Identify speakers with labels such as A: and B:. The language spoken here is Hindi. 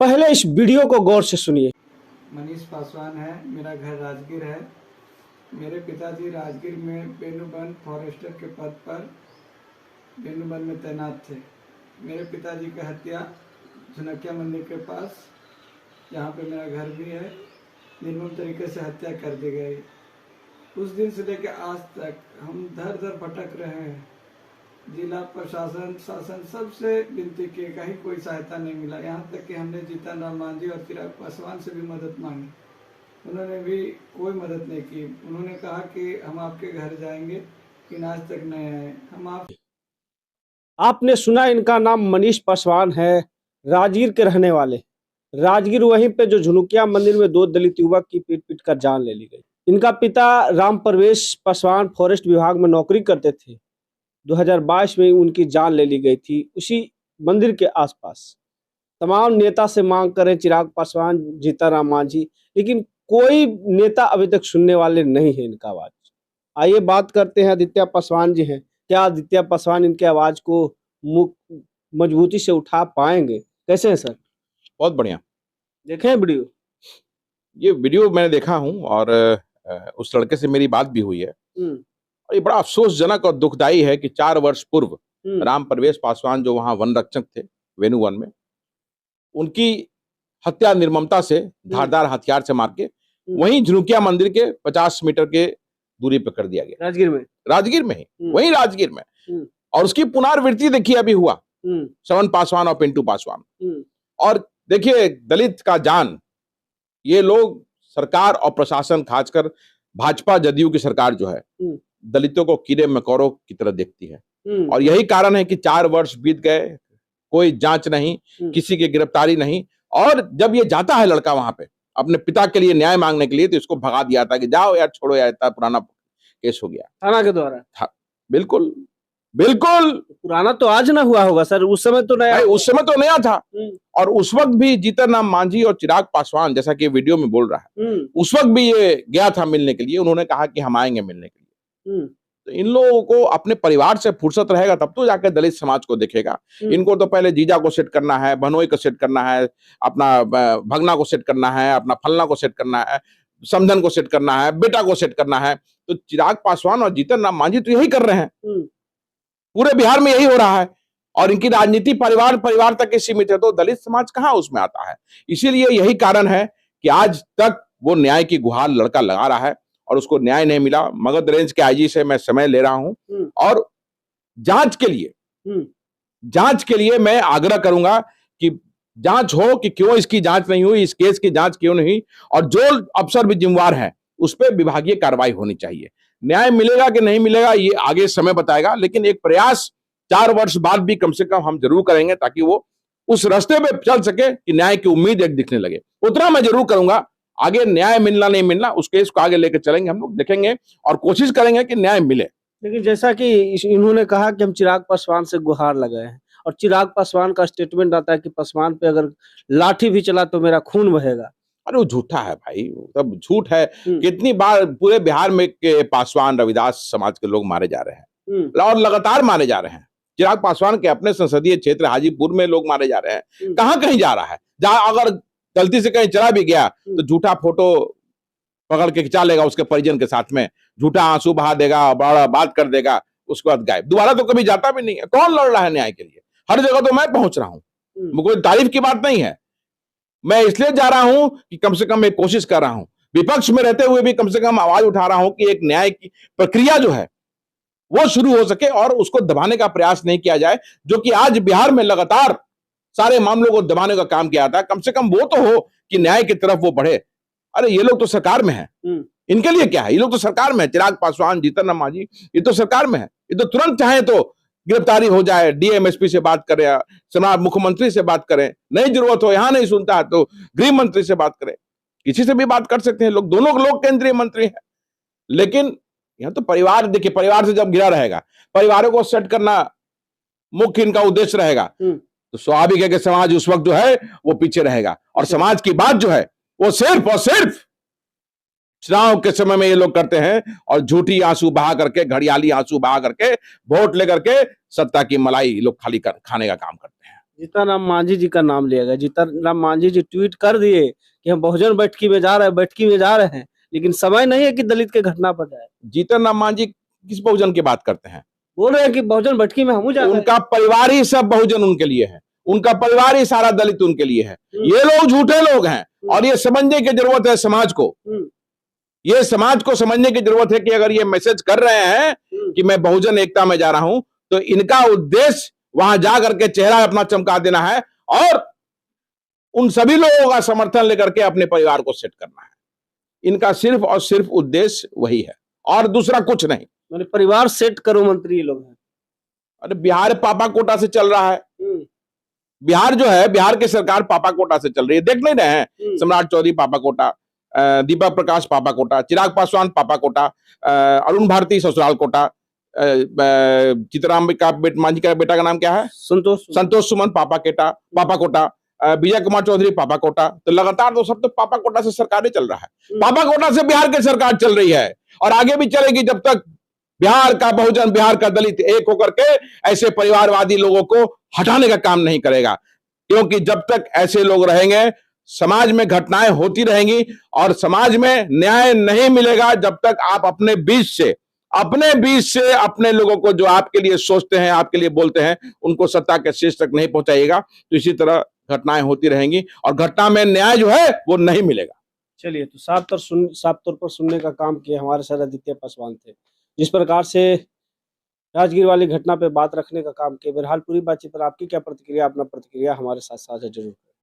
A: पहले इस वीडियो को गौर से सुनिए।
B: मनीष पासवान है, मेरा घर राजगीर है। मेरे पिताजी राजगीर में बेनुबन फॉरेस्टर के पद पर बेनुबन में तैनात थे। मेरे पिताजी की हत्या झुनकिया मंदिर के पास, जहाँ पे मेरा घर भी है, निर्मम तरीके से हत्या कर दी गई। उस दिन से लेकर आज तक हम दर दर भटक रहे हैं। जिला प्रशासन, शासन सबसे विनती की, कहीं कोई सहायता नहीं मिला। यहाँ तक कि हमने जीतन राम मांझी और चिराग पासवान से भी मदद मांगी, उन्होंने भी कोई मदद नहीं की। उन्होंने कहा कि हम आपके घर जाएंगे, लेकिन आज तक नहीं आए। हम
A: आपने सुना, इनका नाम मनीष पासवान है, राजगीर के रहने वाले। राजगीर वहीं पे जो झुनुकिया मंदिर में 2 दलित युवक की पीट पीट कर जान ले ली गई। इनका पिता राम प्रवेश पासवान फॉरेस्ट विभाग में नौकरी करते थे। 2022 में उनकी जान ले ली गई थी उसी मंदिर के आसपास। तमाम नेता से मांग करें, चिराग पासवान, जीतन राम मांझी, लेकिन कोई नेता अभी तक सुनने वाले नहीं है इनका आवाज। आइए बात करते हैं, आदित्य पासवान जी हैं। क्या आदित्य पासवान इनके आवाज को मजबूती से उठा पाएंगे? कैसे हैं सर?
C: बहुत बढ़िया।
A: देखें वीडियो?
C: ये वीडियो मैंने देखा हूं और उस लड़के से मेरी बात भी हुई है। और ये बड़ा अफसोसजनक और दुखदाई है कि 4 वर्ष पूर्व राम प्रवेश पासवान, जो वहां वन रक्षक थे वेणु वन में, उनकी हत्या निर्ममता से धारदार हथियार से मार के वहीं झुनुकिया मंदिर के 50 मीटर के दूरी पर कर दिया गया। राजगीर में ही, वहीं राजगीर में। और उसकी पुनरावृत्ति देखिए अभी हुआ, श्रवण पासवान और पिंटू पासवान। और देखिए, दलित का जान, ये लोग सरकार और प्रशासन, खासकर भाजपा जदयू की सरकार जो है, दलितों को कीड़े मकोड़ों की तरह देखती है। और यही कारण है कि 4 वर्ष बीत गए, कोई जांच नहीं, किसी की गिरफ्तारी नहीं। और जब ये जाता है लड़का वहां पे अपने पिता के लिए न्याय मांगने के लिए, तो इसको भगा दिया था कि जाओ यार, छोड़ो यार, इतना पुराना केस हो गया
A: थाना के द्वारा।
C: बिल्कुल बिल्कुल
A: पुराना तो आज ना हुआ होगा सर, उस समय तो नया,
C: उस समय तो नया था। और उस वक्त भी जीतन राम मांझी और चिराग पासवान, जैसा कि वीडियो में बोल रहा है, उस वक्त भी ये गया था मिलने के लिए। उन्होंने कहा कि हम आएंगे मिलने के लिए। तो इन लोगों को अपने परिवार से फुर्सत रहेगा तब तो जाकर दलित समाज को देखेगा। इनको तो पहले जीजा को सेट करना है, भनोई को सेट करना है, अपना भगना को सेट करना है, अपना फलना को सेट करना है, समधन को सेट करना है, बेटा को सेट करना है। तो चिराग पासवान और जीतन राम मांझी तो यही कर रहे हैं, पूरे बिहार में यही हो रहा है। और इनकी राजनीति परिवार तक ही सीमित है, तो दलित समाज कहां उसमें आता है। इसीलिए यही कारण है कि आज तक वो न्याय की गुहार लड़का लगा रहा है और उसको न्याय नहीं मिला। मगध रेंज के आईजी से मैं समय ले रहा हूं और जांच के लिए मैं आग्रह करूंगा कि जांच हो कि क्यों इसकी जांच नहीं हुई, इस केस की जांच क्यों नहीं, और जो अफसर भी जिम्मेवार है उस पर विभागीय कार्रवाई होनी चाहिए। न्याय मिलेगा कि नहीं मिलेगा ये आगे समय बताएगा, लेकिन एक प्रयास 4 वर्ष बाद भी कम से कम हम जरूर करेंगे, ताकि वो उस रास्ते पे चल सके कि न्याय की उम्मीद एक दिखने लगे। उतना मैं जरूर करूंगा। आगे न्याय मिलना नहीं मिलना, उस केस को आगे लेकर चलेंगे, हम लोग देखेंगे और कोशिश करेंगे कि न्याय मिले।
A: लेकिन जैसा कि इन्होंने कहा कि हम चिराग पासवान से गुहार लगाए हैं, और चिराग पासवान का स्टेटमेंट आता है कि पासवान पे अगर लाठी भी चला तो मेरा खून बहेगा।
C: अरे वो झूठा है भाई, वो सब झूठ है। कितनी बार पूरे बिहार में के पासवान, रविदास समाज के लोग मारे जा रहे हैं और लगातार मारे जा रहे हैं। चिराग पासवान के अपने संसदीय क्षेत्र हाजीपुर में लोग मारे जा रहे हैं। कहां कहीं जा रहा है, जहां अगर गलती से कहीं चला भी गया तो झूठा फोटो पकड़ के खिंचा लेगा उसके परिजन के साथ में, झूठा आंसू बहा देगा, बड़ा बात कर देगा, उसके बाद गायब। दोबारा तो कभी जाता भी नहीं है। कौन लड़ रहा है न्याय के लिए? हर जगह तो मैं पहुंच रहा हूं, कोई तारीफ की बात नहीं है। मैं इसलिए जा रहा हूं कि कम से कम एक कोशिश कर रहा हूं, विपक्ष में रहते हुए भी कम से कम आवाज उठा रहा हूं कि एक न्याय की प्रक्रिया जो है वो शुरू हो सके और उसको दबाने का प्रयास नहीं किया जाए, जो कि आज बिहार में लगातार सारे मामलों को दबाने का काम किया था। कम से कम वो तो हो कि न्याय की तरफ वो बढ़े। अरे ये लोग तो सरकार में है, इनके लिए क्या है? ये लोग तो सरकार में है। चिराग पासवान, जीतन राम मांझी, ये तो सरकार में है। ये तो तुरंत चाहे तो गिरफ्तारी हो जाए, डीएम एसपी से बात करें, मुख्यमंत्री से बात करें, नहीं जरूरत हो, यहां नहीं सुनता है तो गृह मंत्री से बात करें, किसी से भी बात कर सकते हैं लोग। दोनों लोग केंद्रीय मंत्री हैं। लेकिन यहां तो परिवार, देखिए, परिवार से जब घिरा रहेगा, परिवारों को सेट करना मुख्य इनका उद्देश्य रहेगा, तो स्वाभाविक है कि समाज उस वक्त जो है वो पीछे रहेगा। और समाज की बात जो है वो सिर्फ और सिर्फ चुनाव के समय में ये लोग करते हैं, और झूठी आंसू बहा करके, घड़ियाली आंसू बहा करके, वोट लेकर के सत्ता की मलाई लोग खाली खाने का काम करते हैं।
A: जीतन राम मांझी जी का नाम लिया गया। जीतन राम मांझी जी ट्वीट कर दिए कि हम बहुजन बैठकी में जा रहे हैं, लेकिन समय नहीं है कि दलित के घटना पर जाए।
C: जीतन राम मांझी किस बहुजन की बात करते हैं?
A: बोल रहे हैं कि बहुजन बैठकी में हम जा रहे हैं।
C: उनका परिवार ही सब बहुजन उनके लिए है, उनका परिवार ही सारा दलित उनके लिए है। ये लोग झूठे लोग हैं और ये समझने की जरूरत है समाज को। ये समाज को समझने की जरूरत है कि अगर ये मैसेज कर रहे हैं कि मैं बहुजन एकता में जा रहा हूं, तो इनका उद्देश्य वहां जा करके चेहरा अपना चमका देना है और उन सभी लोगों का समर्थन लेकर के अपने परिवार को सेट करना है। इनका सिर्फ और सिर्फ उद्देश्य वही है और दूसरा कुछ नहीं।
A: मैंने परिवार सेट करो मंत्री ये लोग हैं।
C: अरे बिहार पापा कोटा से चल रहा है। बिहार जो है, बिहार की सरकार पापा कोटा से चल रही है। देख नहीं रहे हैं? सम्राट चौधरी पापा कोटा, दीपक प्रकाश पापा कोटा, चिराग पासवान पापा कोटा, अरुण भारती ससुराल कोटा, चितराम मांझी का बेटा का नाम क्या है? संतोष सुमन पापा कोटा, विजय कुमार चौधरी पापा कोटा। तो लगातार तो सब तो पापा कोटा से सरकारें चल रहा है। पापा कोटा से बिहार की सरकार चल रही है और आगे भी चलेगी जब तक बिहार का बहुजन, बिहार का दलित एक होकर के ऐसे परिवारवादी लोगों को हटाने का काम नहीं करेगा। क्योंकि जब तक ऐसे लोग रहेंगे समाज में घटनाएं होती रहेंगी और समाज में न्याय नहीं मिलेगा जब तक आप अपने बीच से अपने लोगों को जो आपके लिए सोचते हैं, आपके लिए बोलते हैं, उनको सत्ता के शीर्ष तक नहीं पहुंचाइएगा। तो इसी तरह घटनाएं होती रहेंगी और घटना में न्याय जो है वो नहीं मिलेगा।
A: चलिए, तो साफ तौर पर सुनने का काम किया हमारे सर आदित्य पासवान थे। जिस प्रकार से राजगीर वाली घटना पे बात रखने का काम किया। बहरहाल पूरी बातचीत पर आपकी क्या प्रतिक्रिया, अपना प्रतिक्रिया हमारे साथ साझा जरूर।